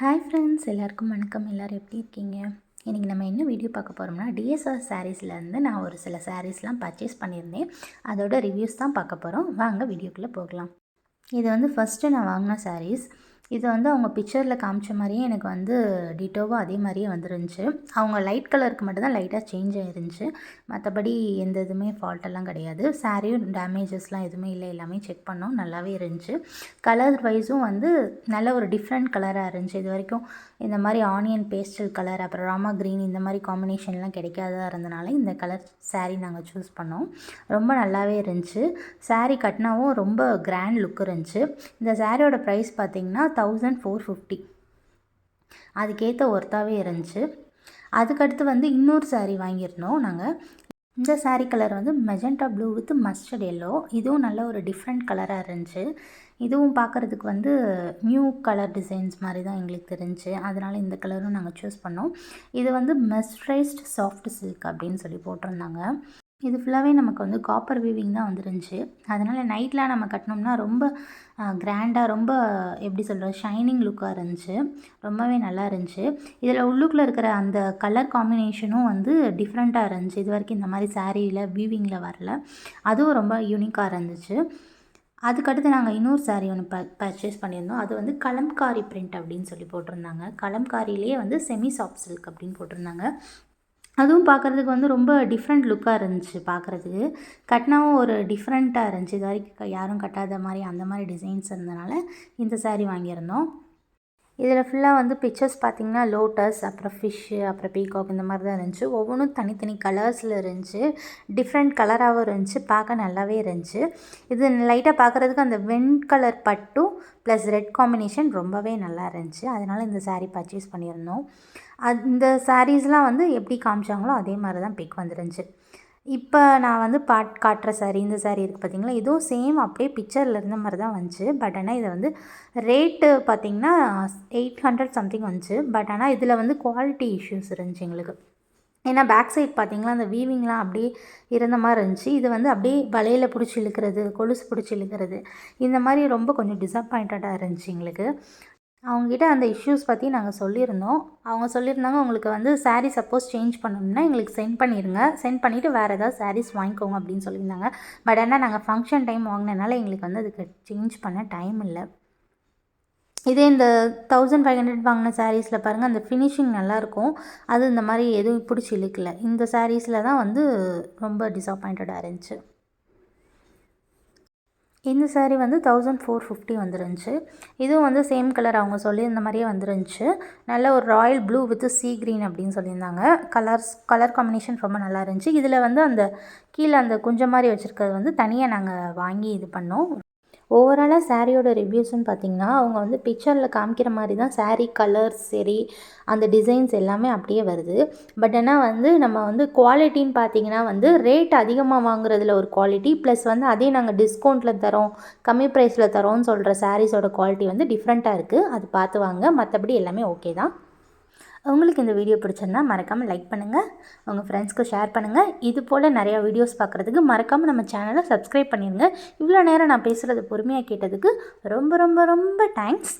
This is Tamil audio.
ஹாய் ஃப்ரெண்ட்ஸ், எல்லாருக்கும் வணக்கம். எல்லோரும் எப்படி இருக்கீங்க? இன்றைக்கி நம்ம என்ன வீடியோ பார்க்க போகிறோம்னா, டிஎஸ்ஆர் சாரீஸ்லேருந்து நான் ஒரு சில சாரீஸ்லாம் பர்ச்சேஸ் பண்ணியிருந்தேன். அதோட ரிவ்யூஸ் தான் பார்க்க போகிறோம். வாங்க வீடியோக்குள்ளே போகலாம். இது வந்து ஃபஸ்ட்டு நான் வாங்கின சாரீஸ். இது வந்து அவங்க பிக்சரில் காமிச்ச மாதிரியே எனக்கு வந்து டிட்டோவாக அதே மாதிரியே வந்துருந்துச்சு. அவங்க லைட் கலருக்கு மட்டும்தான் லைட்டாக சேஞ்ச் ஆகிருந்துச்சு. மற்றபடி எந்த இதுவுமே ஃபால்ட்டெல்லாம் கிடையாது. சாரியும் டேமேஜஸ்லாம் எதுவுமே இல்லை. எல்லாமே செக் பண்ணோம், நல்லாவே இருந்துச்சு. கலர் வைஸும் வந்து நல்ல ஒரு டிஃப்ரெண்ட் கலராக இருந்துச்சு. இது வரைக்கும் இந்த மாதிரி ஆனியன் பேஸ்டல் கலர், அப்புறம் ராமா க்ரீன் இந்த மாதிரி காம்பினேஷன்லாம் கிடைக்காததாக இருந்தனால இந்த கலர் சாரீ நாங்கள் சூஸ் பண்ணோம். ரொம்ப நல்லாவே இருந்துச்சு. சாரீ கட்டினாவும் ரொம்ப கிராண்ட் லுக் இருந்துச்சு. இந்த சாரியோட ப்ரைஸ் பார்த்திங்கன்னா 1450. அதுக்கேற்ற ஒர்த்தாகவே இருந்துச்சு. அதுக்கடுத்து வந்து இன்னொரு சாரீ வாங்கியிருந்தோம் நாங்கள். இந்த சாரீ கலர் வந்து magenta blue with mustard yellow. இதுவும் நல்ல ஒரு டிஃப்ரெண்ட் கலராக இருந்துச்சு. இதுவும் பார்க்குறதுக்கு வந்து நியூ கலர் டிசைன்ஸ் மாதிரி தான் எங்களுக்கு தெரிஞ்சு, அதனால் இந்த கலரும் நாங்கள் சூஸ் பண்ணோம். இது வந்து மெஸ்ரைஸ்ட் சாஃப்ட் சில்க் அப்படின்னு சொல்லி போட்டிருந்தாங்க. இது ஃபுல்லாகவே நமக்கு வந்து காப்பர் வீவிங் தான் வந்துருந்துச்சு. அதனால் நைட்லாம் நம்ம கட்டினோம்னா ரொம்ப கிராண்டாக, ரொம்ப எப்படி சொல்கிறது, ஷைனிங் லுக்காக இருந்துச்சு. ரொம்பவே நல்லா இருந்துச்சு. இதில் உள்ளுக்குள்ளே இருக்கிற அந்த கலர் காம்பினேஷனும் வந்து டிஃப்ரெண்ட்டாக இருந்துச்சு. இது வரைக்கும் இந்த மாதிரி சாரியில் வீவிங்கில் வரல. அதுவும் ரொம்ப யூனிக்காக இருந்துச்சு. அதுக்கடுத்து நாங்கள் இன்னொரு சாரீ ஒன்று பர்ச்சேஸ் பண்ணியிருந்தோம். அது வந்து கலம்காரி பிரிண்ட் அப்படின்னு சொல்லி போட்டிருந்தாங்க. கலம்காரிலேயே வந்து செமி சாஃப்ட் சில்க் அப்படின்னு போட்டிருந்தாங்க. அதுவும் பார்க்குறதுக்கு வந்து ரொம்ப டிஃப்ரெண்ட் லுக்காக இருந்துச்சு. பார்க்குறதுக்கு கட்டினாவும் ஒரு டிஃப்ரெண்ட்டாக இருந்துச்சு. இது வரைக்கும் யாரும் கட்டாத மாதிரி அந்த மாதிரி டிசைன்ஸ் இருந்தனால இந்த சாரீ வாங்கியிருந்தோம். இதில் ஃபுல்லாக வந்து பிக்சர்ஸ் பார்த்திங்கன்னா லோட்டஸ், அப்புறம் ஃபிஷ்ஷு, அப்புறம் பீகாக் இந்த மாதிரி தான் இருந்துச்சு. ஒவ்வொன்றும் தனித்தனி கலர்ஸில் இருந்துச்சு. டிஃப்ரெண்ட் கலராகவும் இருந்துச்சு. பார்க்க நல்லாவே இருந்துச்சு. இது லைட்டாக பார்க்குறதுக்கு அந்த கலர் பட்டும் ப்ளஸ் ரெட் காம்பினேஷன் ரொம்பவே நல்லா இருந்துச்சு. அதனால் இந்த சாரீ பர்ச்சேஸ் பண்ணியிருந்தோம். இந்த சாரீஸ்லாம் வந்து எப்படி காமிச்சாங்களோ அதே மாதிரி தான் பிக் வந்துருந்துச்சு. இப்போ நான் வந்து காட்டுற சாரீ, இந்த சாரீ இருக்குது பார்த்திங்களா, இதுவும் சேம் அப்படியே பிக்சரில் இருந்த மாதிரி தான் வந்துச்சு. பட் ஆனால் இதை வந்து ரேட்டு பார்த்திங்கன்னா 800 சம்திங் வந்துச்சு. பட் ஆனால் இதில் வந்து குவாலிட்டி இஷ்யூஸ் இருந்துச்சு எங்களுக்கு. ஏன்னா பேக் சைட் பார்த்திங்களா அந்த வீவிங்லாம் அப்படியே இருந்த மாதிரி இருந்துச்சு. இது வந்து அப்படியே வலையில் பிடிச்சி இழுக்கிறது, கொலுசு பிடிச்சி இழுக்கிறது, இந்த மாதிரி ரொம்ப கொஞ்சம் டிசப்பாயிண்டடாக இருந்துச்சு எங்களுக்கு. அவங்ககிட்ட அந்த இஷ்யூஸ் பற்றி நாங்கள் சொல்லியிருந்தோம். அவங்க சொல்லியிருந்தாங்க, உங்களுக்கு வந்து சாரீ சப்போஸ் சேஞ்ச் பண்ணணும்னா எங்களுக்கு சென்ட் பண்ணிடுங்க, சென்ட் பண்ணிவிட்டு வேறு ஏதாவது சாரீஸ் வாங்கிக்கோங்க அப்படின்னு சொல்லியிருந்தாங்க. பட் ஆனால் நாங்கள் ஃபங்க்ஷன் டைம் வாங்கினதுனால எங்களுக்கு வந்து அதுக்கு சேஞ்ச் பண்ண டைம் இல்லை. இதே இந்த 1500 வாங்கின சாரீஸில் பாருங்கள், அந்த ஃபினிஷிங் நல்லாயிருக்கும். அது இந்த மாதிரி எதுவும் பிடிச்சி இழுக்கல. இந்த சாரீஸில் தான் வந்து ரொம்ப டிசப்பாயிண்டடாக இருந்துச்சு. இந்த சாரீ வந்து 1450 வந்துருந்துச்சு. இதுவும் வந்து சேம் கலர் அவங்க சொல்லியிருந்த மாதிரியே வந்துருந்துச்சு. நல்ல ஒரு royal blue with sea green அப்படின்னு சொல்லியிருந்தாங்க. கலர் காம்பினேஷன் ரொம்ப நல்லா இருந்துச்சு. இதில் வந்து அந்த கீழே அந்த குஞ்சம் மாதிரி வச்சுருக்கிறது வந்து தனியாக நாங்கள் வாங்கி இது பண்ணோம். ஓவராலாக சாரியோட ரிவ்யூஸ்ன்னு பார்த்திங்கன்னா, அவங்க வந்து பிக்சரில் காமிக்கிற மாதிரி தான் சாரீ கலர்ஸ் சரி, அந்த டிசைன்ஸ் எல்லாமே அப்படியே வருது. பட் ஆனால் வந்து நம்ம வந்து குவாலிட்டின்னு பார்த்திங்கன்னா வந்து ரேட் அதிகமாக வாங்குறதுல ஒரு குவாலிட்டி, ப்ளஸ் வந்து அதே நாங்கள் டிஸ்கவுண்ட்டில் தரோம், கம்மி ப்ரைஸில் தரோன்னு சொல்கிற சாரீஸோட குவாலிட்டி வந்து டிஃப்ரெண்ட்டாக இருக்குது. அது பார்த்து வாங்க. மற்றபடி எல்லாமே ஓகே தான். உங்களுக்கு இந்த வீடியோ பிடிச்சிருந்தா மறக்காமல் லைக் பண்ணுங்கள், உங்கள் ஃப்ரெண்ட்ஸ்க்கு ஷேர் பண்ணுங்கள். இது போல் நிறையா வீடியோஸ் பார்க்குறதுக்கு மறக்காமல் நம்ம சேனலை சப்ஸ்கிரைப் பண்ணிடுங்க. இவ்வளோ நேரம் நான் பேசுகிறது பொறுமையாக கேட்டதுக்கு ரொம்ப ரொம்ப ரொம்ப தேங்க்ஸ்.